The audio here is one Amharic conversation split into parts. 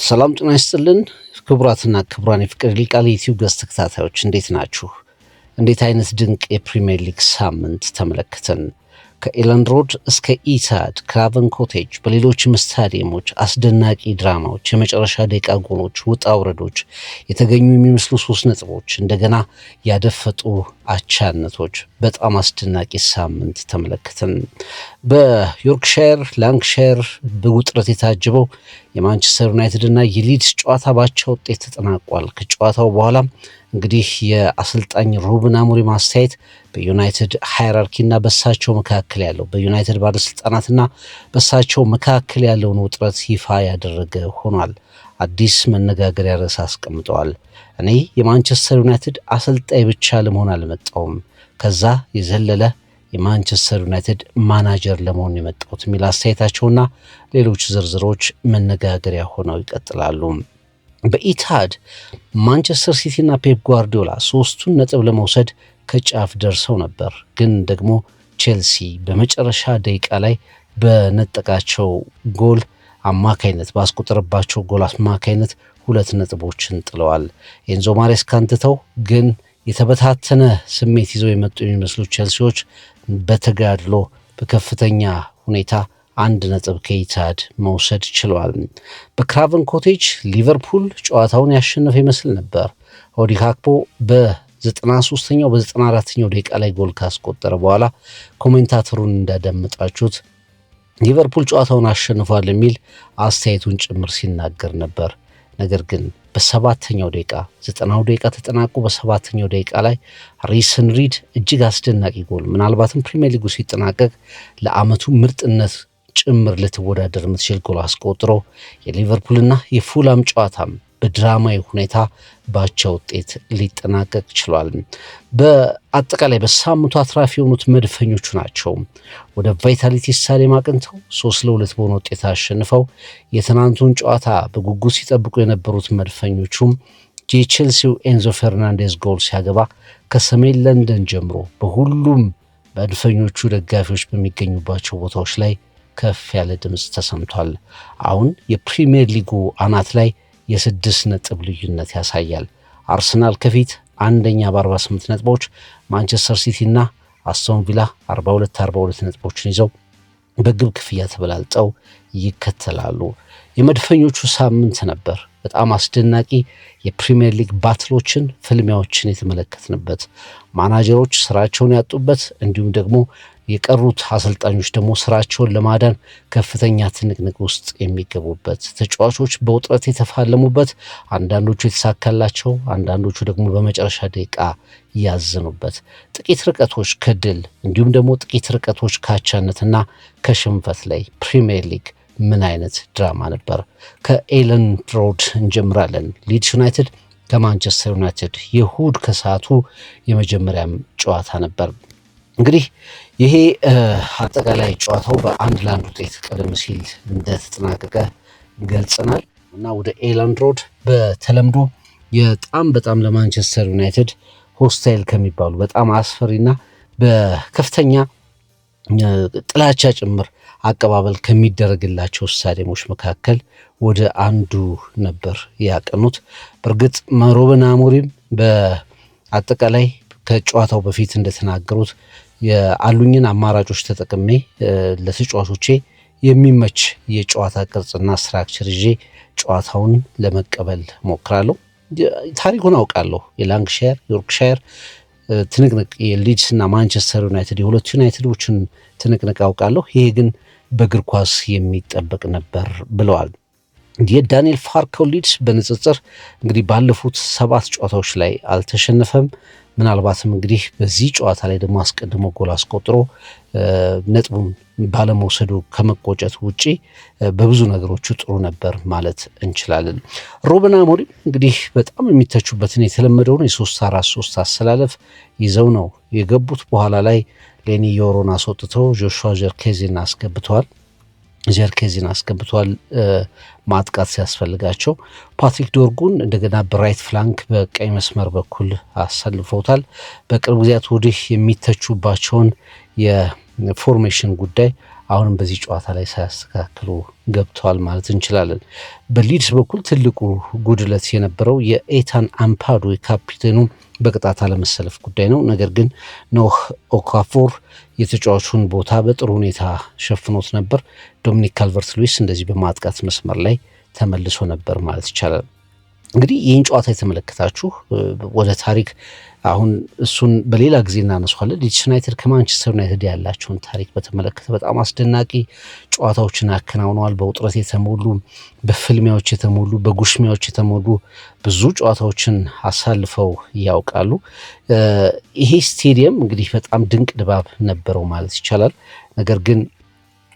ሰላም ጤና ይስጥልን ክቡራትና ክቡራን የፍቅር ሊቃል የዩቲዩብ ገጽ ተከታታዮች እንዴት ናችሁ? እንዴት አይነት ድንቅ የፕሪሚየር ሊግ ሳምንት ተመለከትን። ከኤለንድ ሮድ እስከ ኢታድ ክራቨን ኮቴጅ በሌሎችም ስታዲየሞች አስደናቂ ድራማዎች፣ የመጨረሻ ደቂቃ ጎሎች፣ ውጣ ውረዶች፣ የተገኙ የሚመስሉ 3 ነጥቦች፣ እንደገና ያደፈጡ አቻነቶች፣ በጣም አስደናቂ ሳምንት ተመለከትን። በዮርክሻየር ላንክሻየር በውጥረት የታጀበው የማንቸስተር ዩናይትድ እና የሊድስ ጨዋታ ባቻ ውጤት ተጠናቋል። ከጨዋታው በኋላ እንግዲህ የአሰልጣኝ ሩበን አሞሪም አስተያየት በዩናይትድ ሃይራርኪና በሳቸው መካከል ያለው በዩናይትድ ባለስልጣናትና በሳቸው መካከል ያለውን ውጥረት ይፋ ያደረገ ሆኗል። አዲስ መነጋገሪያ ርዕስ አስቀምጠዋል። እኔ የማንቸስተር ዩናይትድ አሰልጣኝ ብቻ ለመሆን አልመጣውም፣ ከዛ የዘለለ የማንቸስተር ዩናይትድ ማናጀር ለመሆን የመጣሁት የሚል አስተያየታቸውና ሌሎች ዝርዝሮች መነጋገሪያ ሆነው ይቀጥላሉ። በኢታድ ማንቸስተር ሲቲ እና ፔፕ ጓርዲዮላ 3ቱን ነጥብ ለመውሰድ ከጫፍ ደርሰው ነበር። ግን ደግሞ ቼልሲ በመጨረሻ ደቂቃ ላይ በነጠቃቸው ጎል አማካይነት ባስቆጠረባቸው ጎል አማካይነት 2 ነጥቦችን ጥለዋል። ኤንዞ ማሬስካን ትተው ግን የተበታተነ ስሜት ይዘው የመጡ የሚመስሉ ቼልሲዎች በተጋድሎ በከፍተኛ ሁኔታ 1 ነጥብ ከኢታድ መውሰድ ችለዋል። በክራቨን ኮቴጅ ሊቨርፑል ጨዋታውን ያሸነፈ ይመስል ነበር። ኦዲ ሃክፖ በ93ኛው በ94ኛው ደቂቃ ላይ ጎል ካስቆጠረ በኋላ ኮሜንታተሩን እንዳዳመጣችሁት ሊቨርፑል ጨዋታውን አሸንፏል የሚል አስተያየቱን ጭምር ሲናገር ነበር። ነገር ግን በ7ኛው ደቂቃ 90ው ደቂቃ ተጠናቆ በ7ኛው ደቂቃ ላይ ሪሰን ሪድ እጅግ አስደናቂ ጎል ምናልባትም ፕሪሚየር ሊጉ ሲጠናቀቅ ለአመቱ ምርጥነት ጭምር ልትወዳደር የምትችል ጎል አስቆጥሮ የሊቨርፑልና የፉላም ጨዋታም በድራማዊ ሁኔታ ባቻ ውጤት ሊጠናቀቅ ችሏል። በአጠቃላይ በሳምንቱ አትራፊ የሆኑት መድፈኞቹ ናቸው። ወደ ቫይታሊቲ ስታዲየም አቅንተው 3-2 በሆነ ውጤት አሸንፈው የትናንቱን ጨዋታ በጉጉት ሲጠብቁ የነበሩት መድፈኞቹም የቼልሲው ኤንዞ ፈርናንዴዝ ጎል ሲያገባ ከሰሜን ለንደን ጀምሮ በሁሉም መድፈኞቹ ደጋፊዎች በሚገኙባቸው ቦታዎች ላይ ከፍ ያለ ድምፅ ተሰምቷል። አሁን የፕሪሚየር ሊጉ አናት ላይ የ6 ነጥብ ልዩነት ያሳያል። አርሰናል ከፊት አንደኛ በ48 ነጥቦች፣ ማንቸስተር ሲቲ እና አስቶን ቪላ 42 ነጥቦችን ይዘው በግብ ክፍያ ተበላልጠው ይከተላሉ። የመድፈኞቹ ሳምንት ነበር። በጣም አስደናቂ የፕሪሚየር ሊግ ባትሎችን፣ ፍልሚያዎችን የተመለከትንበት፣ ማናጀሮች ስራቸውን ያጡበት፣ እንዲሁም ደግሞ የቀሩት አሰልጣኞች ደግሞ ስራቸውን ለማዳን ከፍተኛ ትንቅንቅ ውስጥ የሚገቡበት፣ ተጫዋቾች በውጥረት የተፋለሙበት፣ አንዳንዶቹ የተሳካላቸው፣ አንዳንዶቹ ደግሞ በመጨረሻ ደቂቃ ያዘኑበት፣ ጥቂት ርቀቶች ከድል እንዲሁም ደግሞ ጥቂት ርቀቶች ካቻነትና ከሽንፈት ላይ ፕሪሚየር ሊግ ምን አይነት ድራማ ነበር። ከኤለንድ ሮድ እንጀምራለን። ሊድስ ዩናይትድ ከማንቸስተር ዩናይትድ የእሁድ ከሰዓቱ የመጀመሪያም ጨዋታ ነበር። እንግዲህ ይሄ አጠቃላይ ጨዋታው በ1-1 ውጤት ቀደም ሲል እንደተጠናቀቀ ገልጸናል እና ወደ ኤለንድ ሮድ በተለምዶ በጣም ለማንቸስተር ዩናይትድ ሆስታይል ከሚባሉ በጣም አስፈሪና በከፍተኛ ጥላቻ ጭምር አቀባበል ከሚደረግላቸው ስታዲየሞች መካከል ወደ አንዱ ነበር ያቀኑት። በእርግጥ ሩበን አሞሪም በአጠቃላይ ከጨዋታው በፊት እንደተናገሩት የአሉኝን አማራጮች ተጠቅሜ ለተጫዋቾቼ የሚመች የጨዋታ ቅርጽና ስትራክቸር ይዤ ጨዋታውን ለመቀበል ሞክራለሁ። ታሪኩን አውቃለሁ። የላንክሻየር ዮርክሻየር ትንቅንቅ፣ የሊድስ እና ማንቸስተር ዩናይትድ የሁለቱ ዩናይትዶችን ትንቅንቅ አውቃለሁ። ይሄ ግን በእግር ኳስ የሚጠበቅ ነበር ብለዋል። የዳንኤል ፋርከው ሊድስ በንጽጽር እንግዲህ ባለፉት 7 ጨዋታዎች ላይ አልተሸነፈም። ምናልባትም እንግዲህ በዚህ ጨዋታ ላይ ደግሞ አስቀድሞ ጎል አስቆጥሮ ነጥቡን ባለመውሰዱ ከመቆጨት ውጪ በብዙ ነገሮቹ ጥሩ ነበር ማለት እንችላለን። ሩበን አሞሪም እንግዲህ በጣም የሚተቹበትን የተለመደውን የ3-4-3 አሰላለፍ ይዘው ነው የገቡት። በኋላ ላይ ሌኒ ዮሮን አስወጥተው ጆሹዋ ጀርኬዚን አስገብተዋል ማጥቃት ሲያስፈልጋቸው። ፓትሪክ ዶርጉን እንደገና በራይት ፍላንክ በቀኝ መስመር በኩል አሰልፈውታል። በቅርብ ጊዜያት ወዲህ የሚተቹባቸውን የፎርሜሽን ጉዳይ አሁንም በዚህ ጨዋታ ላይ ሳያስተካክሉ ገብተዋል ማለት እንችላለን። በሊድስ በኩል ትልቁ ጉድለት የነበረው የኤታን አምፓዶ የካፒቴኑ በቅጣት አለመሰለፍ ጉዳይ ነው። ነገር ግን ኖህ ኦካፎር የተጫዋቹን ቦታ በጥሩ ሁኔታ ሸፍኖት ነበር። ዶሚኒክ ካልቨርት ሉዊስ እንደዚህ በማጥቃት መስመር ላይ ተመልሶ ነበር ማለት ይቻላል። እንግዲህ ይህን ጨዋታ የተመለከታችሁ ወደ ታሪክ አሁን እሱን በሌላ ጊዜ እናነሷለን። ሊድስ ዩናይትድ ከማንቸስተር ዩናይትድ ያላቸውን ታሪክ በተመለከተ በጣም አስደናቂ ጨዋታዎችን አከናውነዋል። በውጥረት የተሞሉ በፍልሚያዎች የተሞሉ በጉሽሚያዎች የተሞሉ ብዙ ጨዋታዎችን አሳልፈው ያውቃሉ። ይሄ ስቴዲየም እንግዲህ በጣም ድንቅ ድባብ ነበረው ማለት ይቻላል። ነገር ግን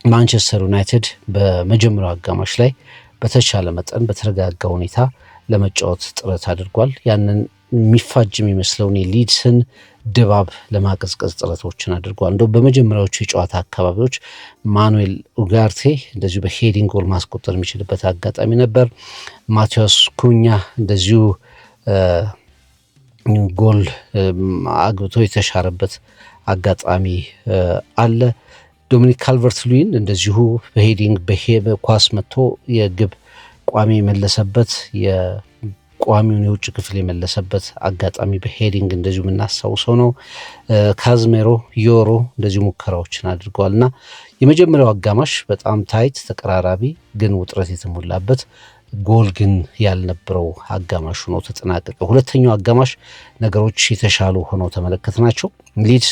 ማንቸስተር ዩናይትድ በመጀመሪያው አጋማሽ ላይ በተቻለ መጠን በተረጋጋ ሁኔታ ለመጫወት ጥረት አድርጓል። ያንን የሚፋጅ የሚመስለውን የሊድስን ድባብ ለማቀዝቀዝ ጥረቶችን አድርጓል። እንደው በመጀመሪያዎቹ የጨዋታ አካባቢዎች ማኑኤል ኡጋርቴ እንደዚሁ በሄዲንግ ጎል ማስቆጠር የሚችልበት አጋጣሚ ነበር። ማቲያስ ኩኛ እንደዚሁ ጎል አግብቶ የተሻረበት አጋጣሚ አለ። ዶሚኒክ ካልቨርት ሉዊን እንደዚሁ በሄዲንግ በኳስ መጥቶ የግብ ቋሚ የመለሰበት የቋሚውን የውጭ ክፍል የመለሰበት አጋጣሚ በሄዲንግ እንደዚሁ የምናስታውሰው ነው። ካዝሜሮ ዮሮ እንደዚሁ ሙከራዎችን አድርገዋል እና የመጀመሪያው አጋማሽ በጣም ታይት ተቀራራቢ ግን ውጥረት የተሞላበት ጎል ግን ያልነበረው አጋማሽ ሆኖ ተጠናቀቀ። ሁለተኛው አጋማሽ ነገሮች የተሻሉ ሆነው ተመለከትናቸው። ሊድስ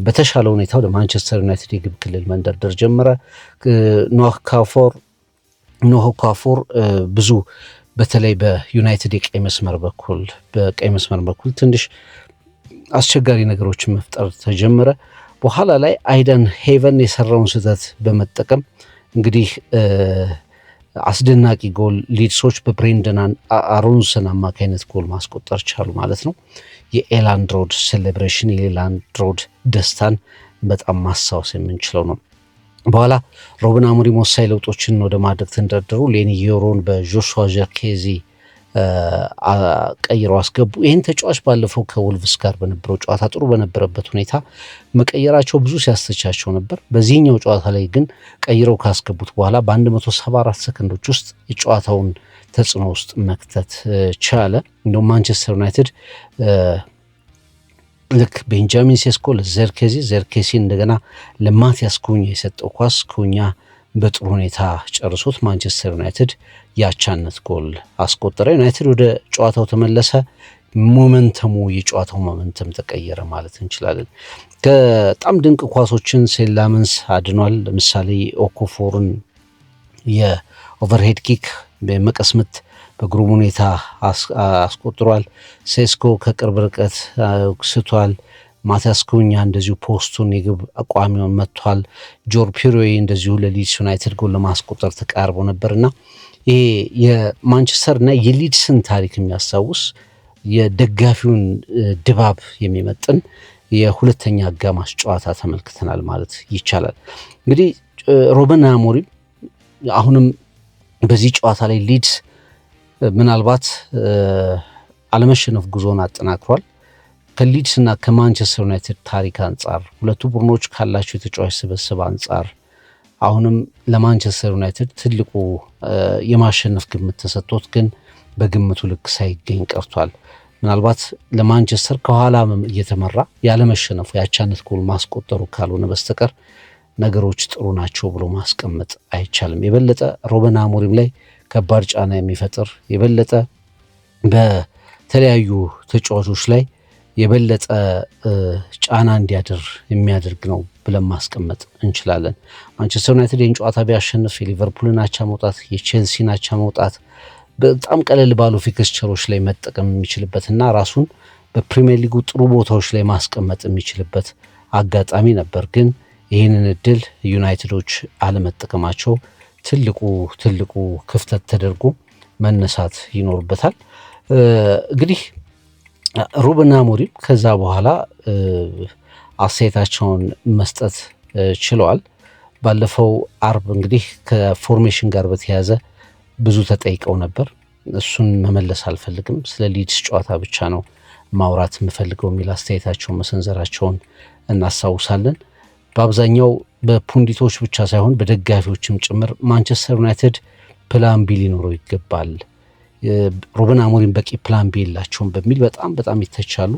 በተሻለ ሁኔታ ወደ ማንቸስተር ዩናይትድ የግብ ክልል መንደርደር ጀመረ። ኖህ ኦካፎር ብዙ በተለይ በዩናይትድ የቀይ መስመር በኩል ትንሽ አስቸጋሪ ነገሮችን መፍጠር ተጀመረ። በኋላ ላይ አይደን ሄቨን የሰራውን ስህተት በመጠቀም እንግዲህ አስደናቂ ጎል ሊድሶች በብሬንደን አሮንሰን አማካይነት ጎል ማስቆጠር ቻሉ ማለት ነው። የኤላንድ ሮድ ሴሌብሬሽን የኤላንድ ሮድ ደስታን በጣም ማስታወስ የምንችለው ነው። በኋላ ሮብን አሞሪም ወሳኝ ለውጦችን ወደ ማድረግ ተንደረደሩ። ሌኒ ዮሮን በጆሹዋ ዠርኬዚ ቀይረው አስገቡ። ይህን ተጫዋች ባለፈው ከወልቭስ ጋር በነበረው ጨዋታ ጥሩ በነበረበት ሁኔታ መቀየራቸው ብዙ ሲያስተቻቸው ነበር። በዚህኛው ጨዋታ ላይ ግን ቀይረው ካስገቡት በኋላ በ174 ሰከንዶች ውስጥ የጨዋታውን ተጽዕኖ ውስጥ መክተት ቻለ። እንደውም ማንቸስተር ዩናይትድ ልክ ቤንጃሚን ሴስኮ ለዘርኬዚ እንደገና ለማቲያስ ኩኛ የሰጠው ኳስ ኩኛ በጥሩ ሁኔታ ጨርሶት ማንቸስተር ዩናይትድ ያቻነት ጎል አስቆጠረ። ዩናይትድ ወደ ጨዋታው ተመለሰ። የጨዋታው ሞመንተም ተቀየረ ማለት እንችላለን። በጣም ድንቅ ኳሶችን ሴላመንስ አድኗል። ለምሳሌ ኦኮፎርን የኦቨርሄድ ኪክ በመቀስ ምት በግሩም ሁኔታ አስቆጥሯል። ሴስኮ ከቅርብ ርቀት ስቷል። ማቲያስ ኩኛ እንደዚሁ ፖስቱን የግብ አቋሚውን መጥቷል። ጆር ፒሮይ እንደዚሁ ለሊድስ ዩናይትድ ጎል ለማስቆጠር ተቃርቦ ነበርና ይሄ የማንቸስተርና የሊድስን ታሪክ የሚያስታውስ የደጋፊውን ድባብ የሚመጥን የሁለተኛ አጋማሽ ጨዋታ ተመልክተናል ማለት ይቻላል። እንግዲህ ሩበን አሞሪም አሁንም በዚህ ጨዋታ ላይ ሊድስ ምናልባት አለመሸነፍ ጉዞን አጠናክሯል። ከሊድስ እና ከማንቸስተር ዩናይትድ ታሪክ አንጻር ሁለቱ ቡድኖች ካላቸው የተጫዋች ስብስብ አንጻር አሁንም ለማንቸስተር ዩናይትድ ትልቁ የማሸነፍ ግምት ተሰጥቶት ግን በግምቱ ልክ ሳይገኝ ቀርቷል። ምናልባት ለማንቸስተር ከኋላ እየተመራ ያለመሸነፉ ያቻነት ጎል ማስቆጠሩ ካልሆነ በስተቀር ነገሮች ጥሩ ናቸው ብሎ ማስቀመጥ አይቻልም። የበለጠ ሩበን አሞሪም ላይ ከባድ ጫና የሚፈጥር የበለጠ በተለያዩ ተጫዋቾች ላይ የበለጠ ጫና እንዲያደር የሚያደርግ ነው ብለን ማስቀመጥ እንችላለን። ማንቸስተር ዩናይትድ ይህን ጨዋታ ቢያሸንፍ የሊቨርፑልን አቻ መውጣት፣ የቼልሲን አቻ መውጣት በጣም ቀለል ባሉ ፊክስቸሮች ላይ መጠቀም የሚችልበትና ራሱን በፕሪሚየር ሊጉ ጥሩ ቦታዎች ላይ ማስቀመጥ የሚችልበት አጋጣሚ ነበር። ግን ይህንን እድል ዩናይትዶች አለመጠቀማቸው ትልቁ ክፍተት ተደርጎ መነሳት ይኖርበታል። እንግዲህ ሩበን አሞሪም ከዛ በኋላ አስተያየታቸውን መስጠት ችለዋል። ባለፈው አርብ እንግዲህ ከፎርሜሽን ጋር በተያያዘ ብዙ ተጠይቀው ነበር። እሱን መመለስ አልፈልግም፣ ስለ ሊድስ ጨዋታ ብቻ ነው ማውራት የምፈልገው የሚል አስተያየታቸውን መሰንዘራቸውን እናስታውሳለን። በአብዛኛው በፑንዲቶች ብቻ ሳይሆን በደጋፊዎችም ጭምር ማንቸስተር ዩናይትድ ፕላን ቢ ሊኖረው ይገባል፣ ሩበን አሞሪም በቂ ፕላን ቢ የላቸውም በሚል በጣም ይተቻሉ።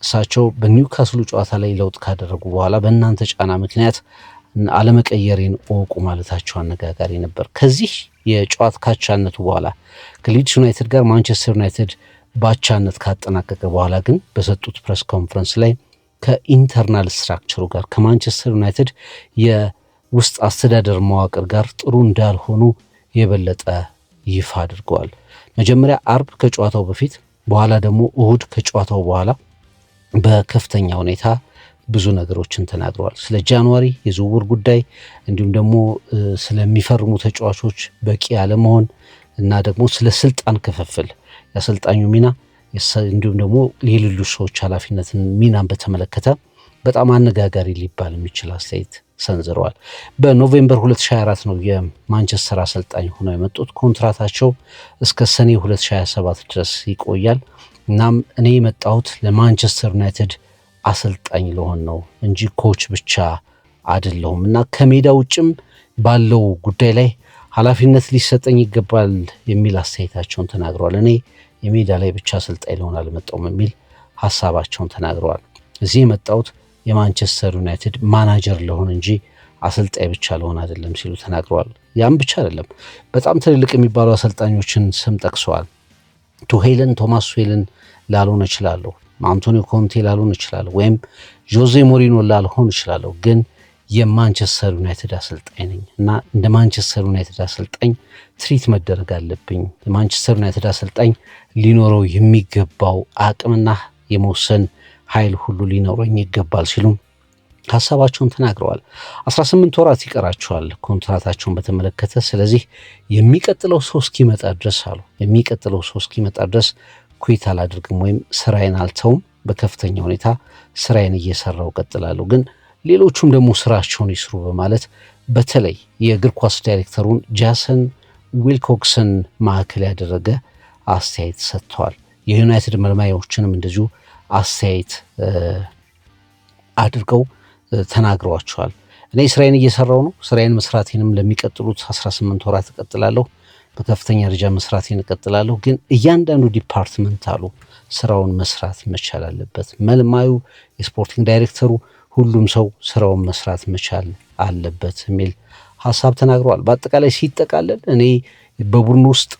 እሳቸው በኒውካስሉ ጨዋታ ላይ ለውጥ ካደረጉ በኋላ በእናንተ ጫና ምክንያት አለመቀየሬን እወቁ ማለታቸው አነጋጋሪ ነበር። ከዚህ የጨዋታ ካቻነቱ በኋላ ከሊድስ ዩናይትድ ጋር ማንቸስተር ዩናይትድ ባቻነት ካጠናቀቀ በኋላ ግን በሰጡት ፕሬስ ኮንፈረንስ ላይ ከኢንተርናል ስትራክቸሩ ጋር ከማንቸስተር ዩናይትድ የውስጥ አስተዳደር መዋቅር ጋር ጥሩ እንዳልሆኑ የበለጠ ይፋ አድርገዋል። መጀመሪያ አርብ ከጨዋታው በፊት በኋላ ደግሞ እሁድ ከጨዋታው በኋላ በከፍተኛ ሁኔታ ብዙ ነገሮችን ተናግረዋል። ስለ ጃንዋሪ የዝውውር ጉዳይ እንዲሁም ደግሞ ስለሚፈርሙ ተጫዋቾች በቂ አለመሆን እና ደግሞ ስለ ስልጣን ክፍፍል የአሰልጣኙ ሚና እንዲሁም ደግሞ የሌሎች ሰዎች ኃላፊነትን ሚናን በተመለከተ በጣም አነጋጋሪ ሊባል የሚችል አስተያየት ሰንዝረዋል። በኖቬምበር 2024 ነው የማንቸስተር አሰልጣኝ ሆነው የመጡት። ኮንትራታቸው እስከ ሰኔ 2027 ድረስ ይቆያል። እናም እኔ የመጣሁት ለማንቸስተር ዩናይትድ አሰልጣኝ ለሆን ነው እንጂ ኮች ብቻ አይደለሁም እና ከሜዳ ውጭም ባለው ጉዳይ ላይ ኃላፊነት ሊሰጠኝ ይገባል የሚል አስተያየታቸውን ተናግረዋል። እኔ የሜዳ ላይ ብቻ አሰልጣኝ ልሆን አልመጣሁም የሚል ሀሳባቸውን ተናግረዋል። እዚህ የመጣሁት የማንቸስተር ዩናይትድ ማናጀር ለሆን እንጂ አሰልጣኝ ብቻ ለሆን አይደለም ሲሉ ተናግረዋል። ያም ብቻ አይደለም፣ በጣም ትልልቅ የሚባሉ አሰልጣኞችን ስም ጠቅሰዋል። ቱሄልን፣ ቶማስ ቱሄልን ላልሆን እችላለሁ፣ አንቶኒዮ ኮንቴ ላልሆን እችላለሁ፣ ወይም ጆዜ ሞሪኖ ላልሆን እችላለሁ፣ ግን የማንቸስተር ዩናይትድ አሰልጣኝ ነኝ እና እንደ ማንቸስተር ዩናይትድ አሰልጣኝ ትሪት መደረግ አለብኝ። የማንቸስተር ዩናይትድ አሰልጣኝ ሊኖረው የሚገባው አቅምና የመወሰን ኃይል ሁሉ ሊኖረኝ ይገባል ሲሉም ሀሳባቸውን ተናግረዋል። 18 ወራት ይቀራቸዋል ኮንትራታቸውን በተመለከተ። ስለዚህ የሚቀጥለው ሰው እስኪመጣ ድረስ አሉ የሚቀጥለው ሰው እስኪመጣ ድረስ ኩዊት አላደርግም ወይም ስራዬን አልተውም፣ በከፍተኛ ሁኔታ ስራዬን እየሰራው ቀጥላለሁ፣ ግን ሌሎቹም ደግሞ ስራቸውን ይስሩ በማለት በተለይ የእግር ኳስ ዳይሬክተሩን ጃሰን ዊልኮክስን ማዕከል ያደረገ አስተያየት ሰጥተዋል። የዩናይትድ መልማዮችንም እንደዚሁ አስተያየት አድርገው ተናግረዋቸዋል። እኔ ስራዬን እየሰራው ነው፣ ስራዬን መስራቴንም ለሚቀጥሉት 18 ወራት እቀጥላለሁ፣ በከፍተኛ ደረጃ መስራቴን እቀጥላለሁ፣ ግን እያንዳንዱ ዲፓርትመንት አሉ ስራውን መስራት መቻል አለበት። መልማዩ፣ የስፖርቲንግ ዳይሬክተሩ፣ ሁሉም ሰው ስራውን መስራት መቻል አለበት የሚል ሀሳብ ተናግረዋል። በአጠቃላይ ሲጠቃለል እኔ በቡድን ውስጥ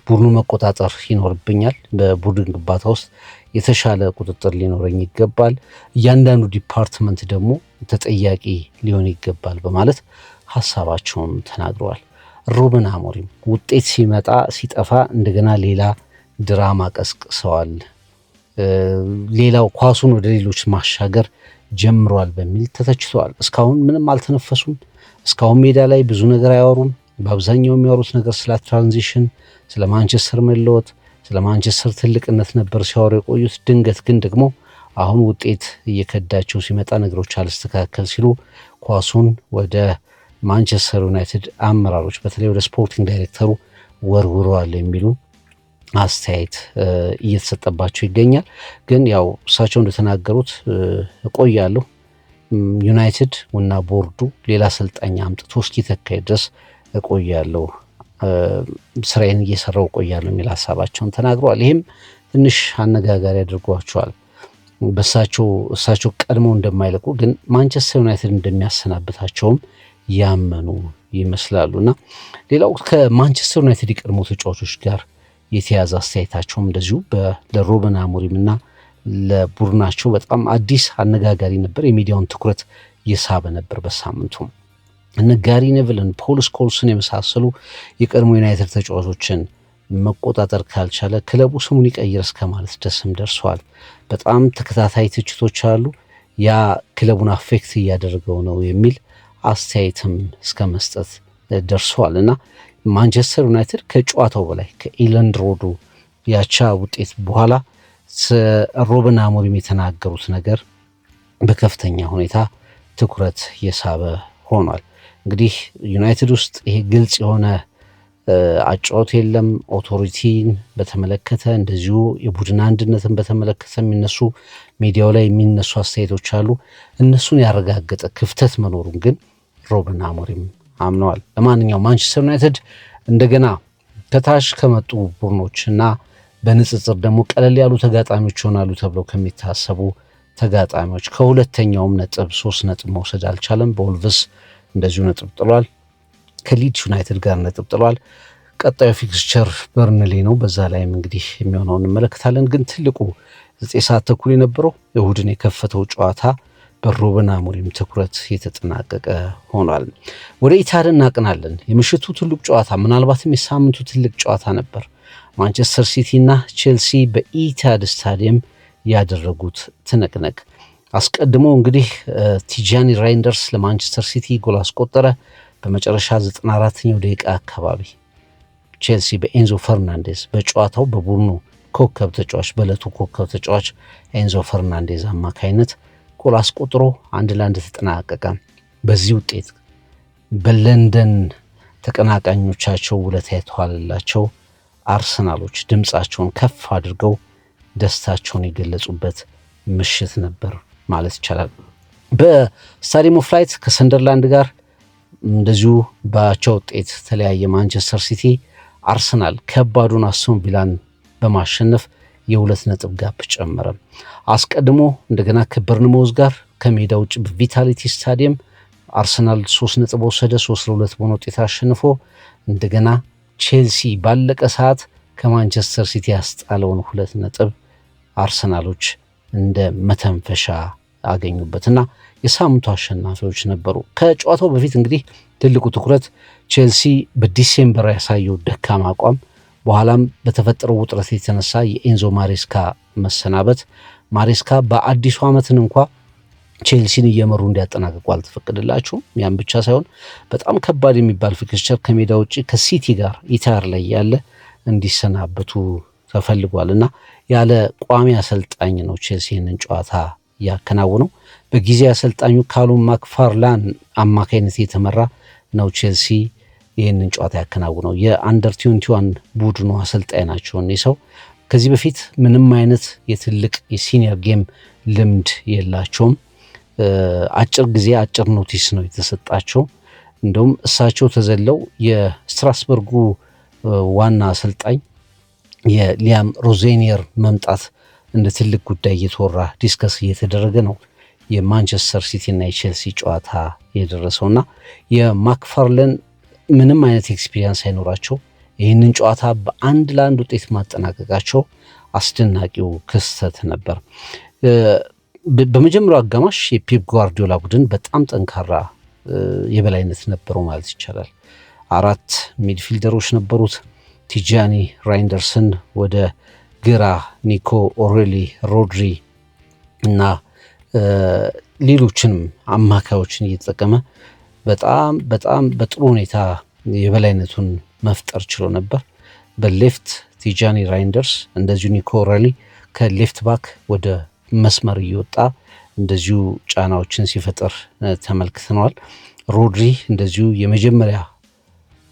ቡድኑ መቆጣጠር ይኖርብኛል፣ በቡድን ግንባታ ውስጥ የተሻለ ቁጥጥር ሊኖረኝ ይገባል፣ እያንዳንዱ ዲፓርትመንት ደግሞ ተጠያቂ ሊሆን ይገባል በማለት ሀሳባቸውን ተናግረዋል። ሩበን አሞሪም ውጤት ሲመጣ ሲጠፋ እንደገና ሌላ ድራማ ቀስቅሰዋል፣ ሌላው ኳሱን ወደ ሌሎች ማሻገር ጀምሯል በሚል ተተችተዋል። እስካሁን ምንም አልተነፈሱም። እስካሁን ሜዳ ላይ ብዙ ነገር አያወሩም። በአብዛኛው የሚያወሩት ነገር ስለ ትራንዚሽን፣ ስለ ማንቸስተር መለወጥ፣ ስለ ማንቸስተር ትልቅነት ነበር ሲያወሩ የቆዩት። ድንገት ግን ደግሞ አሁን ውጤት እየከዳቸው ሲመጣ ነገሮች አልስተካከል ሲሉ ኳሱን ወደ ማንቸስተር ዩናይትድ አመራሮች በተለይ ወደ ስፖርቲንግ ዳይሬክተሩ ወርውረዋል የሚሉ አስተያየት እየተሰጠባቸው ይገኛል። ግን ያው እሳቸው እንደተናገሩት እቆያለሁ፣ ዩናይትድ እና ቦርዱ ሌላ አሰልጣኝ አምጥቶ እስኪተካኝ ድረስ እቆያለሁ፣ ስራዬን እየሰራው እቆያለሁ የሚል ሀሳባቸውን ተናግረዋል። ይህም ትንሽ አነጋጋሪ አድርጓቸዋል። እሳቸው ቀድመው እንደማይለቁ ግን ማንቸስተር ዩናይትድ እንደሚያሰናብታቸውም ያመኑ ይመስላሉ። እና ሌላው ከማንቸስተር ዩናይትድ የቀድሞ ተጫዋቾች ጋር የተያዘ አስተያየታቸውም እንደዚሁ ለሩበን አሞሪም እና ለቡድናቸው በጣም አዲስ አነጋጋሪ ነበር። የሚዲያውን ትኩረት የሳበ ነበር። በሳምንቱም እነ ጋሪ ኔቭልን፣ ፖል ስኮልስን የመሳሰሉ የቀድሞ ዩናይትድ ተጫዋቾችን መቆጣጠር ካልቻለ ክለቡ ስሙን ይቀይር እስከ ማለት ድረስም ደርሰዋል። በጣም ተከታታይ ትችቶች አሉ። ያ ክለቡን አፌክት እያደረገው ነው የሚል አስተያየትም እስከ መስጠት ደርሰዋል። እና ማንቸስተር ዩናይትድ ከጨዋታው በላይ ከኢለንድ ሮዱ ያቻ ውጤት በኋላ ሩበን አሞሪም የተናገሩት ነገር በከፍተኛ ሁኔታ ትኩረት የሳበ ሆኗል። እንግዲህ ዩናይትድ ውስጥ ይሄ ግልጽ የሆነ አጫወት የለም። ኦቶሪቲን በተመለከተ እንደዚሁ የቡድን አንድነትን በተመለከተ የሚነሱ ሚዲያው ላይ የሚነሱ አስተያየቶች አሉ። እነሱን ያረጋገጠ ክፍተት መኖሩን ግን ሩበን አሞሪም አምነዋል። ለማንኛውም ማንቸስተር ዩናይትድ እንደገና ከታች ከመጡ ቡድኖች እና በንጽጽር ደግሞ ቀለል ያሉ ተጋጣሚዎች ይሆናሉ ተብለው ከሚታሰቡ ተጋጣሚዎች ከሁለተኛውም ነጥብ 3 ነጥብ መውሰድ አልቻለም። በወልቭስ እንደዚሁ ነጥብ ጥሏል። ከሊድስ ዩናይትድ ጋር ነጥብ ጥሏል። ቀጣዩ ፊክስቸር በርንሌ ነው። በዛ ላይም እንግዲህ የሚሆነውን እንመለከታለን። ግን ትልቁ 9 ሰዓት ተኩል የነበረው እሁድን የከፈተው ጨዋታ በሩበን አሞሪም ትኩረት የተጠናቀቀ ሆኗል። ወደ ኢታድ እናቅናለን። የምሽቱ ትልቅ ጨዋታ ምናልባትም የሳምንቱ ትልቅ ጨዋታ ነበር። ማንቸስተር ሲቲ እና ቼልሲ በኢታድ ስታዲየም ያደረጉት ትንቅንቅ። አስቀድሞ እንግዲህ ቲጃኒ ራይንደርስ ለማንቸስተር ሲቲ ጎል አስቆጠረ። በመጨረሻ 94ኛው ደቂቃ አካባቢ ቼልሲ በኤንዞ ፈርናንዴዝ በጨዋታው በቡድኑ ኮከብ ተጫዋች በዕለቱ ኮከብ ተጫዋች ኤንዞ ፈርናንዴዝ አማካይነት ጎል አስቆጥሮ 1-1 ተጠናቀቀ። በዚህ ውጤት በለንደን ተቀናቃኞቻቸው ውለታ የተዋለላቸው አርሰናሎች ድምፃቸውን ከፍ አድርገው ደስታቸውን የገለጹበት ምሽት ነበር ማለት ይቻላል። በስታዲየም ኦፍ ላይት ከሰንደርላንድ ጋር እንደዚሁ በአቻ ውጤት ተለያየ። ማንቸስተር ሲቲ አርሰናል ከባዱን አስቶን ቪላን በማሸነፍ የ2 ነጥብ ጋፕ ጨመረ። አስቀድሞ እንደገና ከበርንማውዝ ጋር ከሜዳ ውጭ በቪታሊቲ ስታዲየም አርሰናል 3 ነጥብ ወሰደ። 3-2 በሆነ ውጤት አሸንፎ እንደገና ቼልሲ ባለቀ ሰዓት ከማንቸስተር ሲቲ ያስጣለውን 2 ነጥብ አርሰናሎች እንደ መተንፈሻ አገኙበትና የሳምንቱ አሸናፊዎች ነበሩ። ከጨዋታው በፊት እንግዲህ ትልቁ ትኩረት ቼልሲ በዲሴምበር ያሳየው ደካማ አቋም፣ በኋላም በተፈጠረው ውጥረት የተነሳ የኤንዞ ማሬስካ መሰናበት፣ ማሬስካ በአዲሱ ዓመትን እንኳ ቼልሲን እየመሩ እንዲያጠናቅቁ አልተፈቀደላቸውም። ያን ብቻ ሳይሆን በጣም ከባድ የሚባል ፊክስቸር ከሜዳ ውጭ ከሲቲ ጋር ኢታር ላይ ያለ እንዲሰናበቱ ተፈልጓል እና ያለ ቋሚ አሰልጣኝ ነው ቼልሲ ይህንን ጨዋታ ያከናውነው። በጊዜ አሰልጣኙ ካሉም ማክፋርላን አማካይነት የተመራ ነው ቼልሲ ይህንን ጨዋታ ያከናውነው። የአንደር 21 ቡድኑ አሰልጣኝ ናቸው። እኒህ ሰው ከዚህ በፊት ምንም አይነት የትልቅ የሲኒየር ጌም ልምድ የላቸውም። አጭር ጊዜ አጭር ኖቲስ ነው የተሰጣቸው። እንደውም እሳቸው ተዘለው የስትራስበርጉ ዋና አሰልጣኝ የሊያም ሮዜኒየር መምጣት እንደ ትልቅ ጉዳይ እየተወራ ዲስከስ እየተደረገ ነው የማንቸስተር ሲቲ እና የቼልሲ ጨዋታ የደረሰውና የማክፋርለን ምንም አይነት ኤክስፒሪየንስ አይኖራቸው ይህንን ጨዋታ በ1-1 ውጤት ማጠናቀቃቸው አስደናቂው ክስተት ነበር። በመጀመሪያው አጋማሽ የፔፕ ጓርዲዮላ ቡድን በጣም ጠንካራ የበላይነት ነበረው ማለት ይቻላል። 4 ሚድፊልደሮች ነበሩት። ቲጃኒ ራይንደርስን ወደ ግራ፣ ኒኮ ኦሬሊ፣ ሮድሪ እና ሌሎችንም አማካዮችን እየተጠቀመ በጣም በጥሩ ሁኔታ የበላይነቱን መፍጠር ችሎ ነበር። በሌፍት ቲጃኒ ራይንደርስ እንደዚሁ ኒኮ ኦሬሊ ከሌፍት ባክ ወደ መስመር እየወጣ እንደዚሁ ጫናዎችን ሲፈጥር ተመልክተነዋል። ሮድሪ እንደዚሁ የመጀመሪያ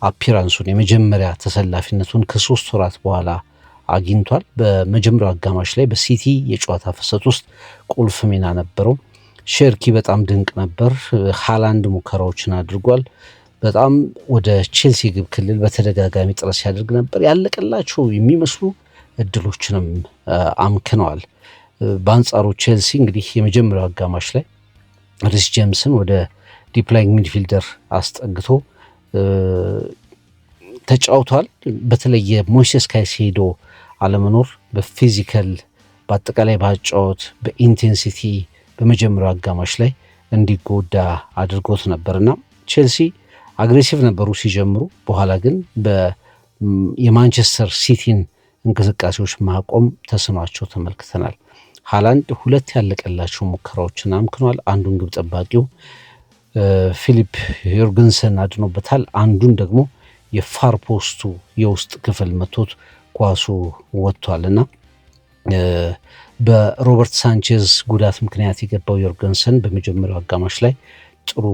አፒራንሱን የመጀመሪያ ተሰላፊነቱን ከ3 ወራት በኋላ አግኝቷል። በመጀመሪያው አጋማሽ ላይ በሲቲ የጨዋታ ፍሰት ውስጥ ቁልፍ ሚና ነበረው። ሼርኪ በጣም ድንቅ ነበር። ሃላንድ ሙከራዎችን አድርጓል። በጣም ወደ ቼልሲ ግብ ክልል በተደጋጋሚ ጥረት ሲያደርግ ነበር። ያለቀላቸው የሚመስሉ እድሎችንም አምክነዋል። በአንጻሩ ቼልሲ እንግዲህ የመጀመሪያው አጋማሽ ላይ ሪስ ጄምስን ወደ ዲፕላይንግ ሚድፊልደር አስጠግቶ ተጫውቷል። በተለየ ሞይሴስ ካይሴዶ አለመኖር በፊዚካል በአጠቃላይ ባጫወት በኢንቴንሲቲ በመጀመሪያው አጋማሽ ላይ እንዲጎዳ አድርጎት ነበርና ቼልሲ አግሬሲቭ ነበሩ ሲጀምሩ። በኋላ ግን የማንቸስተር ሲቲን እንቅስቃሴዎች ማቆም ተስኗቸው ተመልክተናል። ሃላንድ 2 ያለቀላቸው ሙከራዎችን አምክኗል። አንዱን ግብ ጠባቂው ፊሊፕ ዮርገንሰን አድኖበታል። አንዱን ደግሞ የፋር ፖስቱ የውስጥ ክፍል መቶት ኳሱ ወጥቷልና በሮበርት ሳንቼዝ ጉዳት ምክንያት የገባው ዮርገንሰን በመጀመሪያው አጋማሽ ላይ ጥሩ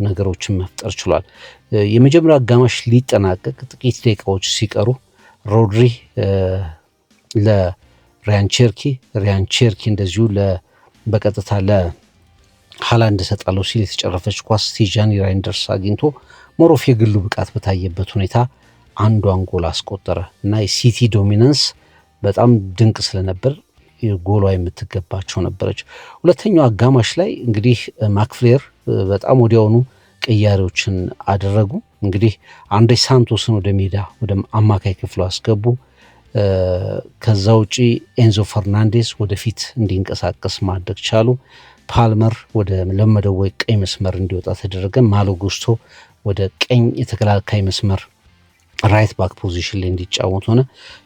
ነገሮችን መፍጠር ችሏል። የመጀመሪያው አጋማሽ ሊጠናቀቅ ጥቂት ደቂቃዎች ሲቀሩ ሮድሪ ለሪያን ቸርኪ እንደዚሁ በቀጥታ ለሃላንድ ሰጣለው ሲል የተጨረፈች ኳስ ቲጃኒ ራይንደርስ አግኝቶ ሞሮፍ የግሉ ብቃት በታየበት ሁኔታ አንዷን ጎል አስቆጠረ እና የሲቲ ዶሚናንስ በጣም ድንቅ ስለነበር ጎሏ የምትገባቸው ነበረች። ሁለተኛው አጋማሽ ላይ እንግዲህ ማክፍሌር በጣም ወዲያውኑ ቅያሬዎችን አደረጉ። እንግዲህ አንድሬ ሳንቶስን ወደ ሜዳ ወደ አማካይ ክፍሉ አስገቡ። ከዛ ውጪ ኤንዞ ፈርናንዴስ ወደፊት እንዲንቀሳቀስ ማድረግ ቻሉ። ፓልመር ወደ ለመደው ቀኝ መስመር እንዲወጣ ተደረገ። ማሎ ጉስቶ ወደ ቀኝ የተከላካይ መስመር ራይት ባክ ፖዚሽን ላይ እንዲጫወት ሆነ።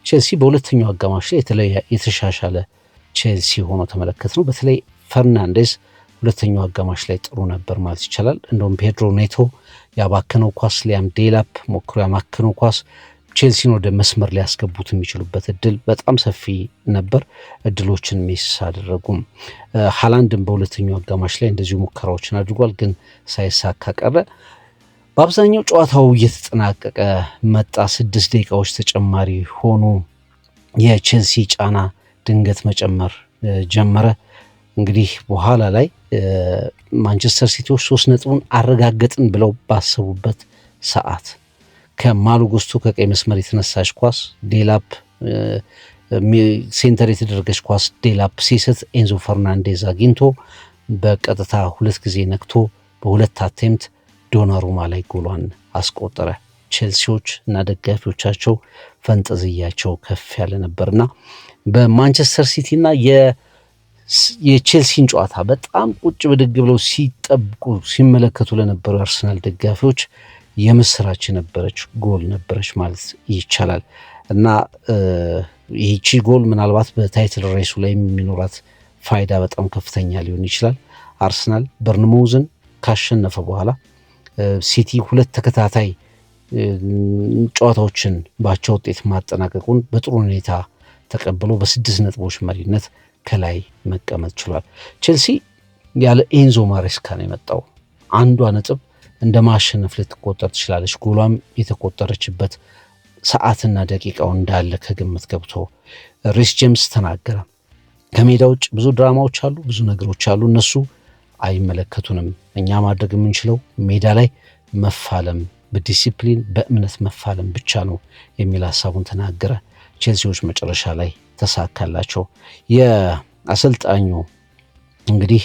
ቼልሲ በሁለተኛው አጋማሽ ላይ የተሻሻለ ቼልሲ ሆኖ ተመለከት ነው። በተለይ ፈርናንዴስ ሁለተኛው አጋማሽ ላይ ጥሩ ነበር ማለት ይቻላል። እንደውም ፔድሮ ኔቶ ያባከነው ኳስ፣ ሊያም ዴላፕ ሞክሮ ያማከነው ኳስ ቼልሲን ወደ መስመር ሊያስገቡት የሚችሉበት እድል በጣም ሰፊ ነበር። እድሎችን ሚስ አደረጉም። ሃላንድም በሁለተኛው አጋማሽ ላይ እንደዚሁ ሙከራዎችን አድርጓል፣ ግን ሳይሳካ ቀረ። በአብዛኛው ጨዋታው እየተጠናቀቀ መጣ። 6 ደቂቃዎች ተጨማሪ ሆኑ። የቼልሲ ጫና ድንገት መጨመር ጀመረ። እንግዲህ በኋላ ላይ ማንቸስተር ሲቲዎች 3 ነጥቡን አረጋገጥን ብለው ባሰቡበት ሰዓት ከማሎ ጉስቶ ከቀይ መስመር የተነሳች ኳስ ዴላፕ ሴንተር የተደረገች ኳስ ዴላፕ ሲስት ኤንዞ ፈርናንዴዝ አግኝቶ በቀጥታ 2 ጊዜ ነክቶ በ2 አቴምት ዶናሩማ ላይ ጎሏን አስቆጠረ። ቼልሲዎች እና ደጋፊዎቻቸው ፈንጠዝያቸው ከፍ ያለ ነበርና በማንቸስተር ሲቲ እና የቼልሲን ጨዋታ በጣም ቁጭ ብድግ ብለው ሲጠብቁ ሲመለከቱ ለነበሩ አርሰናል ደጋፊዎች የምስራች ነበረች ጎል ነበረች ማለት ይቻላል። እና ይህቺ ጎል ምናልባት በታይትል ሬሱ ላይ የሚኖራት ፋይዳ በጣም ከፍተኛ ሊሆን ይችላል። አርሰናል በርንማውዝን ካሸነፈ በኋላ ሲቲ 2 ተከታታይ ጨዋታዎችን ባቻ ውጤት ማጠናቀቁን በጥሩ ሁኔታ ተቀብሎ በ6 ነጥቦች መሪነት ከላይ መቀመጥ ችሏል። ቼልሲ ያለ ኤንዞ ማሬስካ ነው የመጣው። አንዷ ነጥብ እንደ ማሸነፍ ልትቆጠር ትችላለች። ጎሏም የተቆጠረችበት ሰዓትና ደቂቃው እንዳለ ከግምት ገብቶ ሪስ ጄምስ ተናገረ። ከሜዳ ውጭ ብዙ ድራማዎች አሉ፣ ብዙ ነገሮች አሉ፣ እነሱ አይመለከቱንም። እኛ ማድረግ የምንችለው ሜዳ ላይ መፋለም፣ በዲሲፕሊን በእምነት መፋለም ብቻ ነው የሚል ሀሳቡን ተናገረ። ቼልሲዎች መጨረሻ ላይ ተሳካላቸው። የአሰልጣኙ እንግዲህ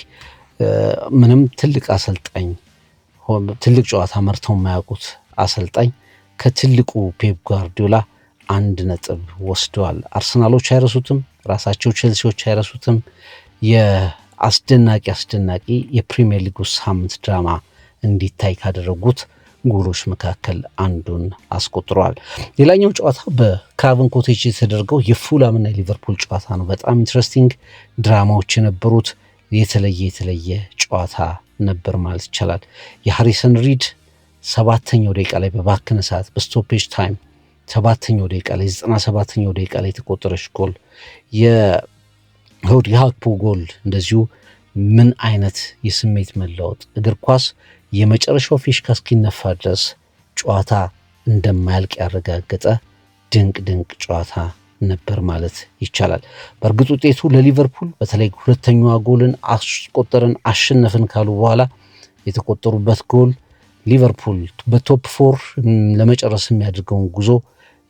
ምንም ትልቅ አሰልጣኝ ትልቅ ጨዋታ መርተው የማያውቁት አሰልጣኝ ከትልቁ ፔፕ ጓርዲዮላ 1 ነጥብ ወስደዋል። አርሰናሎች አይረሱትም፣ ራሳቸው ቼልሲዎች አይረሱትም። የአስደናቂ የፕሪሚየር ሊግ ሳምንት ድራማ እንዲታይ ካደረጉት ጎሎች መካከል አንዱን አስቆጥረዋል። ሌላኛው ጨዋታ በክራቨን ኮቴጅ የተደረገው የፉላምና የሊቨርፑል ጨዋታ ነው። በጣም ኢንትረስቲንግ ድራማዎች የነበሩት የተለየ ጨዋታ ነበር ማለት ይቻላል። የሃሪሰን ሪድ 7ኛው ደቂቃ ላይ በባከነ ሰዓት በስቶፔጅ ታይም 7ኛው ደቂቃ ላይ 97ኛው ደቂቃ ላይ የተቆጠረች ጎል የሆዲ ሃክፖ ጎል እንደዚሁ ምን አይነት የስሜት መለወጥ! እግር ኳስ የመጨረሻው ፊሽካ እስኪነፋ ድረስ ጨዋታ እንደማያልቅ ያረጋገጠ ድንቅ ጨዋታ ነበር ማለት ይቻላል። በእርግጥ ውጤቱ ለሊቨርፑል በተለይ ሁለተኛዋ ጎልን አስቆጠርን አሸነፍን ካሉ በኋላ የተቆጠሩበት ጎል ሊቨርፑል በቶፕ 4 ለመጨረስ የሚያደርገውን ጉዞ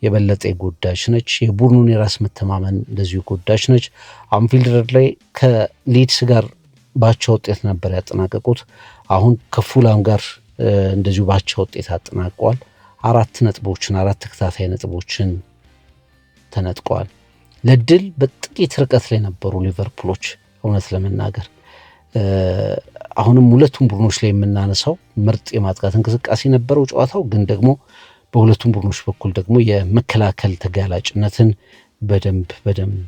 የበለጠ ጎዳች ነች። የቡድኑን የራስ መተማመን እንደዚሁ ጎዳች ነች። አንፊልድ ላይ ከሊድስ ጋር ባቻ ውጤት ነበር ያጠናቀቁት። አሁን ከፉላም ጋር እንደዚሁ ባቻ ውጤት አጠናቀዋል። 4 ተከታታይ ነጥቦችን ተነጥቀዋል። ለድል በጥቂት ርቀት ላይ ነበሩ ሊቨርፑሎች። እውነት ለመናገር አሁንም ሁለቱም ቡድኖች ላይ የምናነሳው ምርጥ የማጥቃት እንቅስቃሴ ነበረው ጨዋታው፣ ግን ደግሞ በሁለቱም ቡድኖች በኩል ደግሞ የመከላከል ተጋላጭነትን በደንብ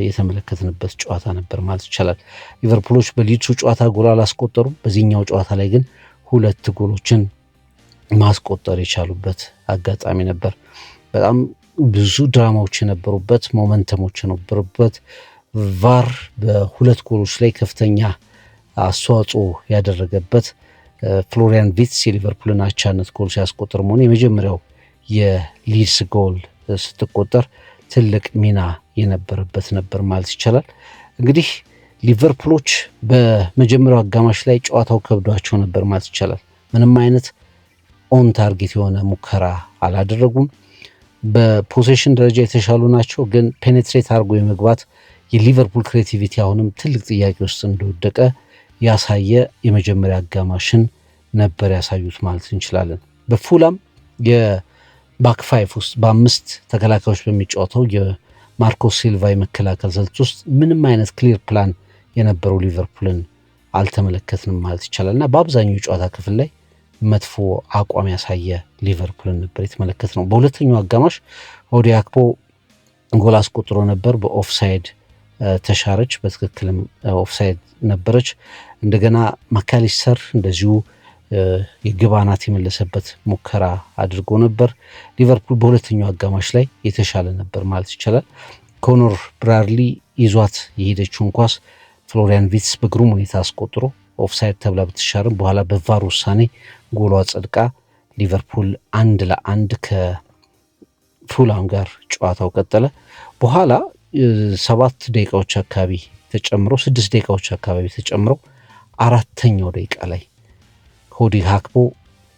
የተመለከትንበት ጨዋታ ነበር ማለት ይቻላል። ሊቨርፑሎች በሊድሱ ጨዋታ ጎል አላስቆጠሩም። በዚህኛው ጨዋታ ላይ ግን 2 ጎሎችን ማስቆጠር የቻሉበት አጋጣሚ ነበር። በጣም ብዙ ድራማዎች የነበሩበት፣ ሞመንተሞች የነበሩበት፣ ቫር በ2 ጎሎች ላይ ከፍተኛ አስተዋጽኦ ያደረገበት ፍሎሪያን ቪትስ የሊቨርፑልን አቻነት ጎል ሲያስቆጥር መሆኑ የመጀመሪያው የሊድስ ጎል ስትቆጠር ትልቅ ሚና የነበረበት ነበር ማለት ይቻላል። እንግዲህ ሊቨርፑሎች በመጀመሪያው አጋማሽ ላይ ጨዋታው ከብዷቸው ነበር ማለት ይቻላል። ምንም አይነት ኦን ታርጌት የሆነ ሙከራ አላደረጉም። በፖሴሽን ደረጃ የተሻሉ ናቸው፣ ግን ፔኔትሬት አድርጎ የመግባት የሊቨርፑል ክሬቲቪቲ አሁንም ትልቅ ጥያቄ ውስጥ እንደወደቀ ያሳየ የመጀመሪያ አጋማሽን ነበር ያሳዩት ማለት እንችላለን። በፉላም የባክ ፋይፍ ውስጥ በአምስት ተከላካዮች በሚጫወተው የማርኮስ ሲልቫ የመከላከል ስልት ውስጥ ምንም አይነት ክሊር ፕላን የነበረው ሊቨርፑልን አልተመለከትንም ማለት ይቻላል እና በአብዛኛው የጨዋታ ክፍል ላይ መጥፎ አቋም ያሳየ ሊቨርፑልን ነበር የተመለከት ነው። በሁለተኛው አጋማሽ ኦዲ አክፖ ጎል አስቆጥሮ ነበር። በኦፍሳይድ ተሻረች፣ በትክክልም ኦፍሳይድ ነበረች። እንደገና ማካሊስተር እንደዚሁ የግብ አናት የመለሰበት ሙከራ አድርጎ ነበር። ሊቨርፑል በሁለተኛው አጋማሽ ላይ የተሻለ ነበር ማለት ይቻላል። ኮኖር ብራድሊ ይዟት የሄደችውን ኳስ ፍሎሪያን ቪትስ በግሩም ሁኔታ አስቆጥሮ ኦፍሳይድ ተብላ ብትሻርም በኋላ በቫር ውሳኔ ጎሏ ጸድቃ ሊቨርፑል 1-1 ከፉላም ጋር ጨዋታው ቀጠለ። በኋላ 7 ደቂቃዎች አካባቢ ተጨምሮ 6 ደቂቃዎች አካባቢ ተጨምሮ አራተኛው ደቂቃ ላይ ኦዲ አክፖ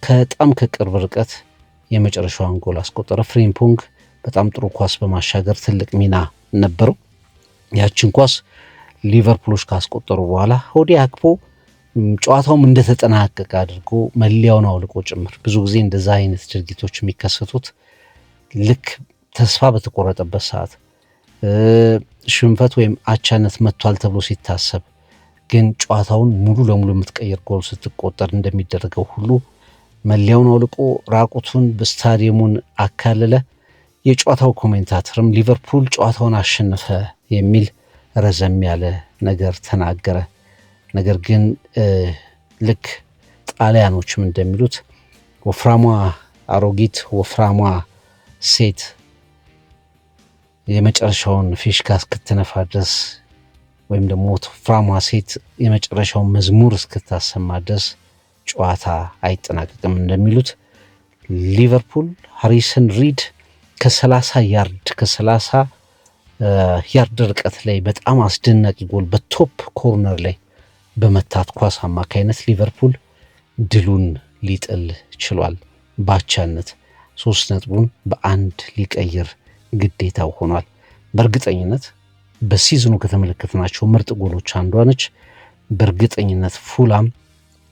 በጣም ከቅርብ ርቀት የመጨረሻውን ጎል አስቆጠረ። ፍሪምፖንግ በጣም ጥሩ ኳስ በማሻገር ትልቅ ሚና ነበረው። ያችን ኳስ ሊቨርፑሎች ካስቆጠሩ በኋላ ኦዲ አክፖ ጨዋታውም እንደተጠናቀቀ አድርጎ መለያውን አውልቆ ጭምር። ብዙ ጊዜ እንደዛ አይነት ድርጊቶች የሚከሰቱት ልክ ተስፋ በተቆረጠበት ሰዓት ሽንፈት ወይም አቻነት መጥቷል ተብሎ ሲታሰብ ግን ጨዋታውን ሙሉ ለሙሉ የምትቀይር ጎል ስትቆጠር እንደሚደረገው ሁሉ መለያውን አውልቆ ራቁቱን በስታዲየሙን አካለለ። የጨዋታው ኮሜንታተርም ሊቨርፑል ጨዋታውን አሸነፈ የሚል ረዘም ያለ ነገር ተናገረ። ነገር ግን ልክ ጣሊያኖችም እንደሚሉት ወፍራሟ አሮጊት ወፍራሟ ሴት የመጨረሻውን ፊሽካ እስክትነፋ ድረስ ወይም ደግሞ ወፍራሟ ሴት የመጨረሻውን መዝሙር እስክታሰማ ድረስ ጨዋታ አይጠናቀቅም እንደሚሉት ሊቨርፑል ሃሪሰን ሪድ ከ30 ያርድ ርቀት ላይ በጣም አስደናቂ ጎል በቶፕ ኮርነር ላይ በመታት ኳስ አማካይነት ሊቨርፑል ድሉን ሊጥል ችሏል። ባቻነት 3 ነጥቡን በአንድ ሊቀይር ግዴታው ሆኗል። በእርግጠኝነት በሲዝኑ ከተመለከትናቸው ምርጥ ጎሎች አንዷ ነች። በእርግጠኝነት ፉላም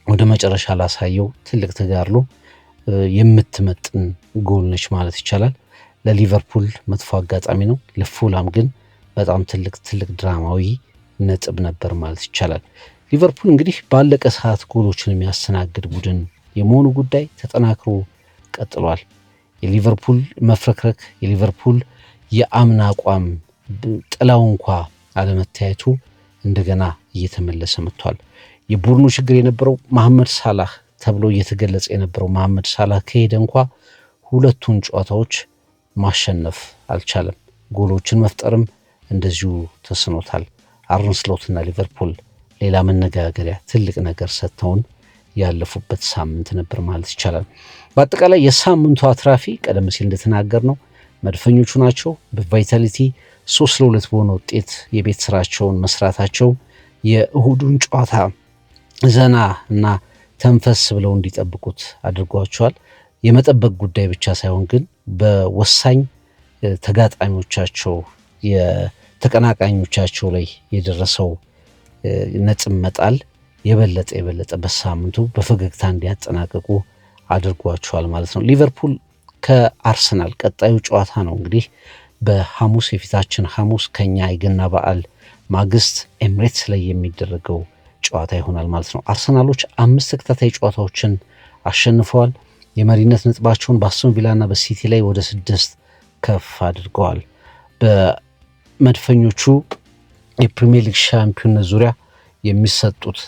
ወደ መጨረሻ ላሳየው ትልቅ ተጋድሎ የምትመጥን ጎል ነች ማለት ይቻላል። ለሊቨርፑል መጥፎ አጋጣሚ ነው፣ ለፉላም ግን በጣም ትልቅ ድራማዊ ነጥብ ነበር ማለት ይቻላል። ሊቨርፑል እንግዲህ ባለቀ ሰዓት ጎሎችን የሚያስተናግድ ቡድን የመሆኑ ጉዳይ ተጠናክሮ ቀጥሏል። የሊቨርፑል መፍረክረክ፣ የሊቨርፑል የአምና አቋም ጥላው እንኳ አለመታየቱ እንደገና እየተመለሰ መጥቷል። የቡድኑ ችግር የነበረው መሐመድ ሳላህ ተብሎ እየተገለጸ የነበረው መሐመድ ሳላህ ከሄደ እንኳ ሁለቱን ጨዋታዎች ማሸነፍ አልቻለም። ጎሎችን መፍጠርም እንደዚሁ ተስኖታል። አርነ ስሎትና ሊቨርፑል ሌላ መነጋገሪያ ትልቅ ነገር ሰጥተውን ያለፉበት ሳምንት ነበር ማለት ይቻላል። በአጠቃላይ የሳምንቱ አትራፊ ቀደም ሲል እንደተናገር ነው መድፈኞቹ ናቸው። በቫይታሊቲ 3-2 በሆነ ውጤት የቤት ስራቸውን መስራታቸው የእሁዱን ጨዋታ ዘና እና ተንፈስ ብለው እንዲጠብቁት አድርጓቸዋል። የመጠበቅ ጉዳይ ብቻ ሳይሆን ግን በወሳኝ ተጋጣሚዎቻቸው የተቀናቃኞቻቸው ላይ የደረሰው ነጥብ መጣል የበለጠ በሳምንቱ በፈገግታ እንዲያጠናቀቁ አድርጓቸዋል ማለት ነው። ሊቨርፑል ከአርሰናል ቀጣዩ ጨዋታ ነው እንግዲህ በሐሙስ የፊታችን ሐሙስ ከኛ የገና በዓል ማግስት ኤምሬትስ ላይ የሚደረገው ጨዋታ ይሆናል ማለት ነው። አርሰናሎች 5 ተከታታይ ጨዋታዎችን አሸንፈዋል። የመሪነት ነጥባቸውን በአስቶን ቪላና በሲቲ ላይ ወደ 6 ከፍ አድርገዋል። በመድፈኞቹ የፕሪሚየር ሊግ ሻምፒዮንነት ዙሪያ የሚሰጡት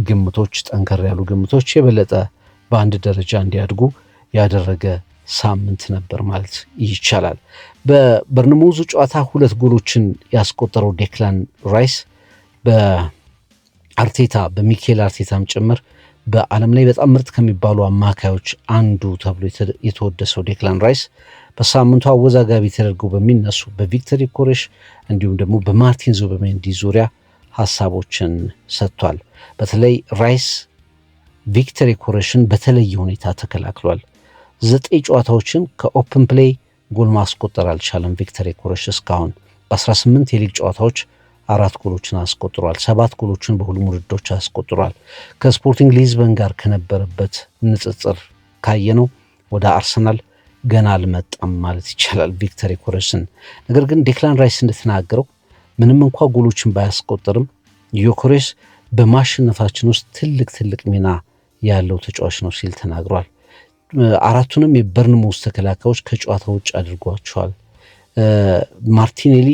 ግምቶች ጠንከር ያሉ ግምቶች የበለጠ በአንድ ደረጃ እንዲያድጉ ያደረገ ሳምንት ነበር ማለት ይቻላል። በበርንማውዙ ጨዋታ 2 ጎሎችን ያስቆጠረው ዴክላን ራይስ በአርቴታ በሚኬል አርቴታም ጭምር በዓለም ላይ በጣም ምርጥ ከሚባሉ አማካዮች አንዱ ተብሎ የተወደሰው ዴክላን ራይስ በሳምንቱ አወዛጋቢ ተደርገው በሚነሱ በቪክተር ዮኬሬሽ እንዲሁም ደግሞ በማርቲን ዙቢሜንዲ ዙሪያ ሀሳቦችን ሰጥቷል። በተለይ ራይስ ቪክተር ዮኬሬሽን በተለየ ሁኔታ ተከላክሏል። 9 ጨዋታዎችን ከኦፕን ፕሌይ ጎል ማስቆጠር አልቻለም ቪክተር ዮኬሬሽ እስካሁን በ18 የሊግ ጨዋታዎች 4 ጎሎችን አስቆጥሯል። 7 ጎሎችን በሁሉም ውድድሮች አስቆጥሯል። ከስፖርቲንግ ሊዝበን ጋር ከነበረበት ንጽጽር ካየነው ወደ አርሰናል ገና አልመጣም ማለት ይቻላል ቪክተር ዮኬሬሽን። ነገር ግን ዴክላን ራይስ እንደተናገረው ምንም እንኳ ጎሎችን ባያስቆጥርም ዮኬሬሽ በማሸነፋችን ውስጥ ትልቅ ሚና ያለው ተጫዋች ነው ሲል ተናግሯል። 4ቱንም የበርንማውዝ ተከላካዮች ከጨዋታ ውጭ አድርጓቸዋል። ማርቲኔሊ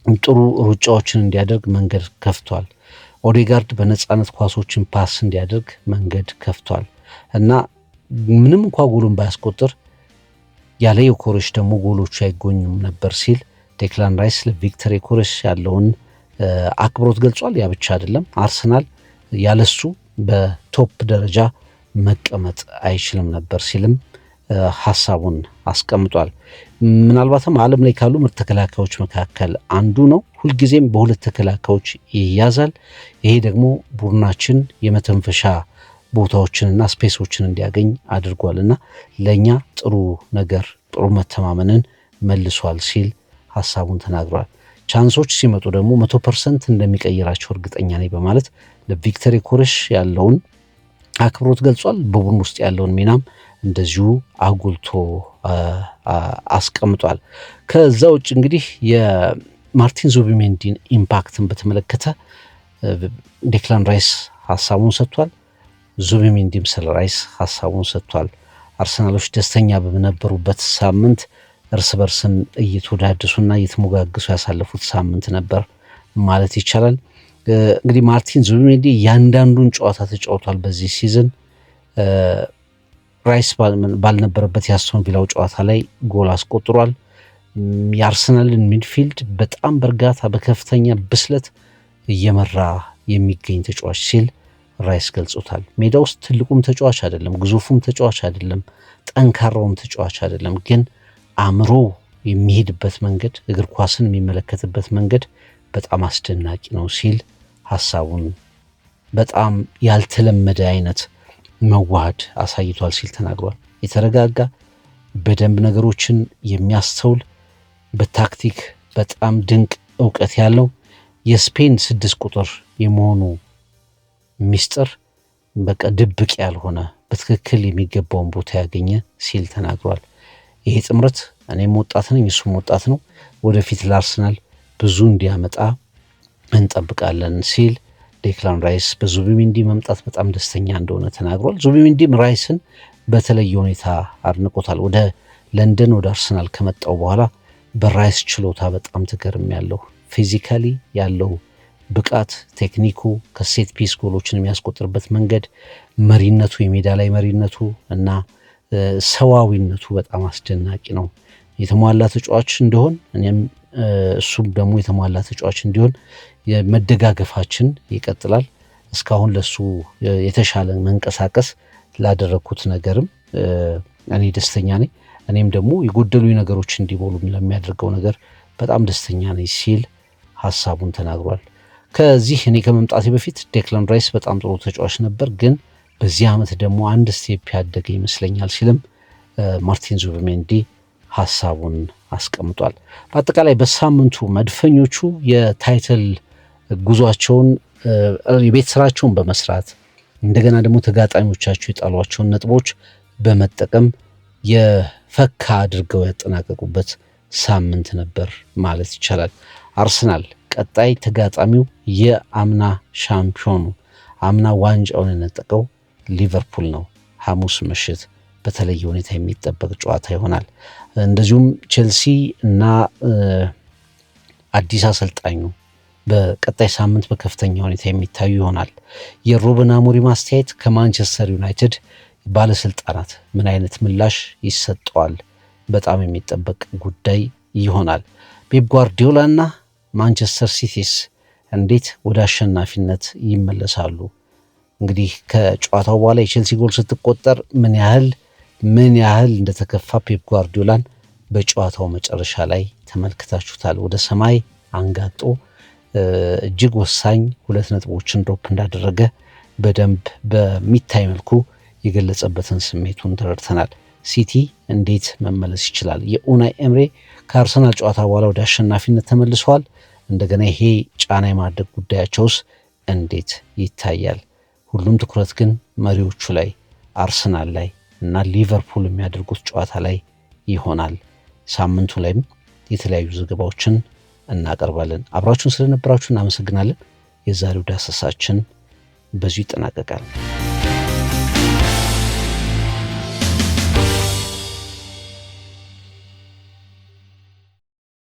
ጥሩ ሩጫዎችን እንዲያደርግ መንገድ ከፍቷል። ኦዴጋርድ በነፃነት ኳሶችን ፓስ እንዲያደርግ መንገድ ከፍቷል እና ምንም እንኳ ጎሉን ባያስቆጥር ያለ ዮኬሬሽ ደግሞ ጎሎቹ አይጎኙም ነበር ሲል ዴክላን ራይስ ለቪክተር ዮኬሬሽ ያለውን አክብሮት ገልጿል። ያ ብቻ አይደለም፣ አርሰናል ያለሱ በቶፕ ደረጃ መቀመጥ አይችልም ነበር ሲልም ሐሳቡን አስቀምጧል። ምናልባትም ዓለም ላይ ካሉ ምርጥ ተከላካዮች መካከል አንዱ ነው። ሁልጊዜም በሁለት ተከላካዮች ይያዛል። ይሄ ደግሞ ቡድናችን የመተንፈሻ ቦታዎችንና ስፔሶችን እንዲያገኝ አድርጓልና ለኛ ጥሩ ነገር ጥሩ መተማመንን መልሷል ሲል ሐሳቡን ተናግሯል። ቻንሶች ሲመጡ ደግሞ 100% እንደሚቀይራቸው እርግጠኛ ነኝ በማለት ለቪክተር ዮኬሬሽ ያለውን አክብሮት ገልጿል። በቡድን ውስጥ ያለውን ሚናም እንደዚሁ አጉልቶ አስቀምጧል። ከዛ ውጭ እንግዲህ የማርቲን ዙቢሜንዲን ኢምፓክትን በተመለከተ ዴክላን ራይስ ሐሳቡን ሰጥቷል። ዙቢሜንዲም ስለ ራይስ ሐሳቡን ሰጥቷል። አርሰናሎች ደስተኛ በነበሩበት ሳምንት እርስ በርስን እየተወዳደሱና እየተሞጋገሱ ያሳለፉት ሳምንት ነበር ማለት ይቻላል። እንግዲህ ማርቲን ዙቢሜንዲ ያንዳንዱን ጨዋታ ተጫውቷል በዚህ ሲዝን። ራይስ ባልነበረበት የአስቶን ቪላው ጨዋታ ላይ ጎል አስቆጥሯል። የአርሰናልን ሚድፊልድ በጣም በእርጋታ በከፍተኛ ብስለት እየመራ የሚገኝ ተጫዋች ሲል ራይስ ገልጾታል። ሜዳ ውስጥ ትልቁም ተጫዋች አይደለም፣ ግዙፉም ተጫዋች አይደለም፣ ጠንካራውም ተጫዋች አይደለም፣ ግን አእምሮ የሚሄድበት መንገድ፣ እግር ኳስን የሚመለከትበት መንገድ በጣም አስደናቂ ነው ሲል ሐሳቡን በጣም ያልተለመደ አይነት መዋሃድ አሳይቷል ሲል ተናግሯል። የተረጋጋ በደንብ ነገሮችን የሚያስተውል በታክቲክ በጣም ድንቅ እውቀት ያለው የስፔን 6 ቁጥር የመሆኑ ሚስጥር በቃ ድብቅ ያልሆነ በትክክል የሚገባውን ቦታ ያገኘ ሲል ተናግሯል። ይሄ ጥምረት እኔም ወጣት ነኝ እሱም ወጣት ነው፣ ወደፊት ለአርሰናል ብዙ እንዲያመጣ እንጠብቃለን ሲል ዴክላን ራይስ በዙቢሜንዲ መምጣት በጣም ደስተኛ እንደሆነ ተናግሯል። ዙቢሜንዲም ራይስን በተለየ ሁኔታ አድንቆታል። ወደ ለንደን ወደ አርሰናል ከመጣው በኋላ በራይስ ችሎታ በጣም ተገርሜያለሁ። ፊዚካሊ ያለው ብቃት፣ ቴክኒኩ፣ ከሴት ፒስ ጎሎችን የሚያስቆጥርበት መንገድ፣ መሪነቱ፣ የሜዳ ላይ መሪነቱ እና ሰዋዊነቱ በጣም አስደናቂ ነው። የተሟላ ተጫዋች እንደሆን እኔም እሱም ደግሞ የተሟላ ተጫዋች እንዲሆን የመደጋገፋችን ይቀጥላል። እስካሁን ለሱ የተሻለ መንቀሳቀስ ላደረግኩት ነገርም እኔ ደስተኛ ነኝ። እኔም ደግሞ የጎደሉ ነገሮች እንዲሞሉ ለሚያደርገው ነገር በጣም ደስተኛ ነኝ ሲል ሐሳቡን ተናግሯል። ከዚህ እኔ ከመምጣቴ በፊት ዴክላን ራይስ በጣም ጥሩ ተጫዋች ነበር፣ ግን በዚህ ዓመት ደግሞ አንድ ስቴፕ ያደገ ይመስለኛል ሲልም ማርቲን ዙቢሜንዲ ሐሳቡን አስቀምጧል። በአጠቃላይ በሳምንቱ መድፈኞቹ የታይትል ጉዟቸውን የቤት ስራቸውን በመስራት እንደገና ደግሞ ተጋጣሚዎቻቸው የጣሏቸውን ነጥቦች በመጠቀም የፈካ አድርገው ያጠናቀቁበት ሳምንት ነበር ማለት ይቻላል። አርሰናል ቀጣይ ተጋጣሚው የአምና ሻምፒዮኑ አምና ዋንጫውን የነጠቀው ሊቨርፑል ነው። ሐሙስ ምሽት በተለየ ሁኔታ የሚጠበቅ ጨዋታ ይሆናል። እንደዚሁም ቼልሲ እና አዲስ አሰልጣኙ በቀጣይ ሳምንት በከፍተኛ ሁኔታ የሚታዩ ይሆናል። የሩበን አሞሪም አስተያየት ከማንቸስተር ዩናይትድ ባለስልጣናት ምን አይነት ምላሽ ይሰጠዋል? በጣም የሚጠበቅ ጉዳይ ይሆናል። ፔፕ ጓርዲዮላ እና ማንቸስተር ሲቲስ እንዴት ወደ አሸናፊነት ይመለሳሉ? እንግዲህ ከጨዋታው በኋላ የቼልሲ ጎል ስትቆጠር ምን ያህል እንደተከፋ ፔፕ ጓርዲዮላን በጨዋታው መጨረሻ ላይ ተመልክታችሁታል። ወደ ሰማይ አንጋጦ እጅግ ወሳኝ 2 ነጥቦችን ድሮፕ እንዳደረገ በደንብ በሚታይ መልኩ የገለጸበትን ስሜቱን ተረድተናል። ሲቲ እንዴት መመለስ ይችላል? የኡናይ ኤምሬ ከአርሰናል ጨዋታ በኋላ ወደ አሸናፊነት ተመልሰዋል። እንደገና ይሄ ጫና የማድረግ ጉዳያቸውስ እንዴት ይታያል? ሁሉም ትኩረት ግን መሪዎቹ ላይ አርሰናል ላይ እና ሊቨርፑል የሚያደርጉት ጨዋታ ላይ ይሆናል። ሳምንቱ ላይም የተለያዩ ዘገባዎችን እናቀርባለን። አብራችሁን ስለነበራችሁ እናመሰግናለን። የዛሬው ዳሰሳችን በዚሁ ይጠናቀቃል።